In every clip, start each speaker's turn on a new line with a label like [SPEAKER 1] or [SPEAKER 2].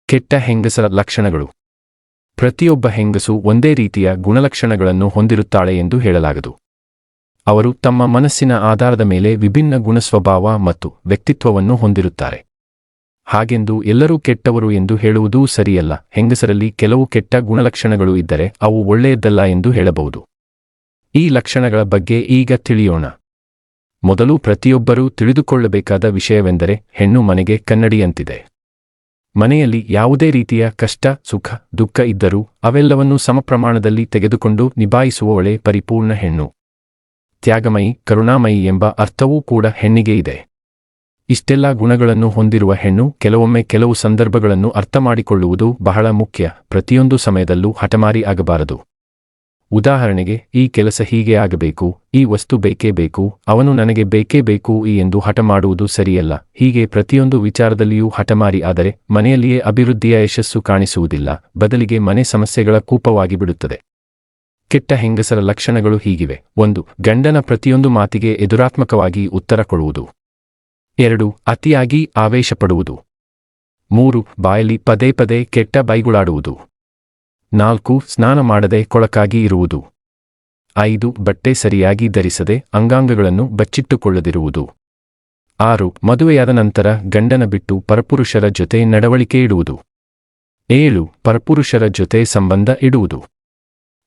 [SPEAKER 1] ಕೆಟ್ಟ ಹೆಂಗಸರ ಲಕ್ಷಣಗಳು. ಪ್ರತಿಯೊಬ್ಬ ಹೆಂಗಸು ಒಂದೇ ರೀತಿಯ ಗುಣಲಕ್ಷಣಗಳನ್ನು ಹೊಂದಿರುತ್ತಾಳೆ ಎಂದು ಹೇಳಲಾಗದು. ಅವರು ತಮ್ಮ ಮನಸ್ಸಿನ ಆಧಾರದ ಮೇಲೆ ವಿಭಿನ್ನ ಗುಣಸ್ವಭಾವ ಮತ್ತು ವ್ಯಕ್ತಿತ್ವವನ್ನು ಹೊಂದಿರುತ್ತಾರೆ. ಹಾಗೆಂದು ಎಲ್ಲರೂ ಕೆಟ್ಟವರು ಎಂದು ಹೇಳುವುದೂ ಸರಿಯಲ್ಲ. ಹೆಂಗಸರಲ್ಲಿ ಕೆಲವು ಕೆಟ್ಟ ಗುಣಲಕ್ಷಣಗಳು ಇದ್ದರೆ ಅವು ಒಳ್ಳೆಯದಲ್ಲ ಎಂದು ಹೇಳಬಹುದು. ಈ ಲಕ್ಷಣಗಳ ಬಗ್ಗೆ ಈಗ ತಿಳಿಯೋಣ. ಮೊದಲು ಪ್ರತಿಯೊಬ್ಬರೂ ತಿಳಿದುಕೊಳ್ಳಬೇಕಾದ ವಿಷಯವೆಂದರೆ ಹೆಣ್ಣು ಮನೆಗೆ ಕನ್ನಡಿಯಂತಿದೆ. ಮನೆಯಲ್ಲಿ ಯಾವುದೇ ರೀತಿಯ ಕಷ್ಟ, ಸುಖ, ದುಃಖ ಇದ್ದರೂ ಅವೆಲ್ಲವನ್ನೂ ಸಮಪ್ರಮಾಣದಲ್ಲಿ ತೆಗೆದುಕೊಂಡು ನಿಭಾಯಿಸುವವಳೇ ಪರಿಪೂರ್ಣ ಹೆಣ್ಣು. ತ್ಯಾಗಮಯಿ, ಕರುಣಾಮಯಿ ಎಂಬ ಅರ್ಥವೂ ಕೂಡ ಹೆಣ್ಣಿಗೆ ಇದೆ. ಇಷ್ಟೆಲ್ಲ ಗುಣಗಳನ್ನು ಹೊಂದಿರುವ ಹೆಣ್ಣು ಕೆಲವೊಮ್ಮೆ ಕೆಲವು ಸಂದರ್ಭಗಳನ್ನು ಅರ್ಥಮಾಡಿಕೊಳ್ಳುವುದು ಬಹಳ ಮುಖ್ಯ. ಪ್ರತಿಯೊಂದು ಸಮಯದಲ್ಲೂ ಹಠಮಾರಿ ಆಗಬಾರದು. ಉದಾಹರಣೆಗೆ, ಈ ಕೆಲಸ ಹೀಗೆ ಆಗಬೇಕು, ಈ ವಸ್ತು ಬೇಕೇ ಬೇಕು, ಅವನು ನನಗೆ ಬೇಕೇ ಬೇಕು ಎಂದು ಹಠ ಮಾಡುವುದು ಸರಿಯಲ್ಲ. ಹೀಗೆ ಪ್ರತಿಯೊಂದು ವಿಚಾರದಲ್ಲಿಯೂ ಹಠಮಾರಿ ಆದರೆ ಮನೆಯಲ್ಲಿಯೇ ಅಭಿವೃದ್ಧಿಯ ಯಶಸ್ಸು ಕಾಣಿಸುವುದಿಲ್ಲ, ಬದಲಿಗೆ ಮನೆ ಸಮಸ್ಯೆಗಳ ಕೂಪವಾಗಿ ಬಿಡುತ್ತದೆ. ಕೆಟ್ಟ ಹೆಂಗಸರ ಲಕ್ಷಣಗಳು ಹೀಗಿವೆ. 1. ಗಂಡನ ಪ್ರತಿಯೊಂದು ಮಾತಿಗೆ ಎದುರಾತ್ಮಕವಾಗಿ ಉತ್ತರ ಕೊಡುವುದು. 2. ಅತಿಯಾಗಿ ಆವೇಶಪಡುವುದು. 3. ಬಾಯಲ್ಲಿ ಪದೇ ಪದೇ ಕೆಟ್ಟ ಬೈಗುಳಾಡುವುದು. 4. ಸ್ನಾನ ಮಾಡದೆ ಕೊಳಕಾಗಿ ಇರುವುದು. 5. ಬಟ್ಟೆ ಸರಿಯಾಗಿ ಧರಿಸದೆ ಅಂಗಾಂಗಗಳನ್ನು ಬಚ್ಚಿಟ್ಟುಕೊಳ್ಳದಿರುವುದು. 6. ಮದುವೆಯಾದ ನಂತರ ಗಂಡನ ಬಿಟ್ಟು ಪರಪುರುಷರ ಜೊತೆ ನಡವಳಿಕೆ ಇಡುವುದು. 7. ಪರಪುರುಷರ ಜೊತೆ ಸಂಬಂಧ ಇಡುವುದು.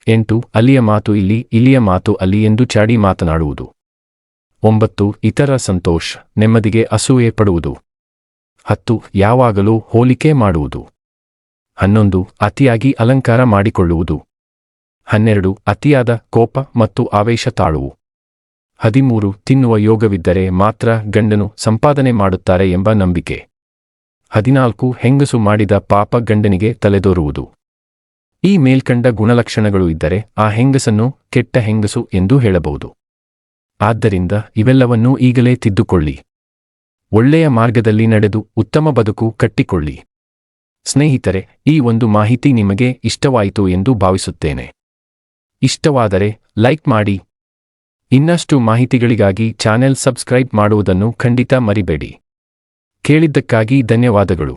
[SPEAKER 1] 8. ಅಲ್ಲಿಯ ಮಾತು ಇಲ್ಲಿ, ಇಲ್ಲಿಯ ಮಾತು ಅಲ್ಲಿ ಎಂದು ಚಾಡಿ ಮಾತನಾಡುವುದು. 9. ಇತರ ಸಂತೋಷ, ನೆಮ್ಮದಿಗೆ ಅಸೂಯೆ ಪಡುವುದು. 10. ಯಾವಾಗಲೂ ಹೋಲಿಕೆ ಮಾಡುವುದು. 11. ಅತಿಯಾಗಿ ಅಲಂಕಾರ ಮಾಡಿಕೊಳ್ಳುವುದು. 12. ಅತಿಯಾದ ಕೋಪ ಮತ್ತು ಆವೇಶ ತಾಳುವು. 13. ತಿನ್ನುವ ಯೋಗವಿದ್ದರೆ ಮಾತ್ರ ಗಂಡನು ಸಂಪಾದನೆ ಮಾಡುತ್ತಾರೆ ಎಂಬ ನಂಬಿಕೆ. 14. ಹೆಂಗಸು ಮಾಡಿದ ಪಾಪ ಗಂಡನಿಗೆ ತಲೆದೋರುವುದು. ಈ ಮೇಲ್ಕಂಡ ಗುಣಲಕ್ಷಣಗಳು ಇದ್ದರೆ ಆ ಹೆಂಗಸನ್ನು ಕೆಟ್ಟ ಹೆಂಗಸು ಎಂದು ಹೇಳಬಹುದು. ಆದ್ದರಿಂದ ಇವೆಲ್ಲವನ್ನೂ ಈಗಲೇ ತಿದ್ದುಕೊಳ್ಳಿ. ಒಳ್ಳೆಯ ಮಾರ್ಗದಲ್ಲಿ ನಡೆದು ಉತ್ತಮ ಬದುಕು ಕಟ್ಟಿಕೊಳ್ಳಿ. ಸ್ನೇಹಿತರೆ, ಈ ಒಂದು ಮಾಹಿತಿ ನಿಮಗೆ ಇಷ್ಟವಾಯಿತು ಎಂದು ಭಾವಿಸುತ್ತೇನೆ. ಇಷ್ಟವಾದರೆ ಲೈಕ್ ಮಾಡಿ. ಇನ್ನಷ್ಟು ಮಾಹಿತಿಗಳಿಗಾಗಿ ಚಾನೆಲ್ ಸಬ್ಸ್ಕ್ರೈಬ್ ಮಾಡುವುದನ್ನು ಖಂಡಿತ ಮರಿಬೇಡಿ. ಕೇಳಿದ್ದಕ್ಕಾಗಿ ಧನ್ಯವಾದಗಳು.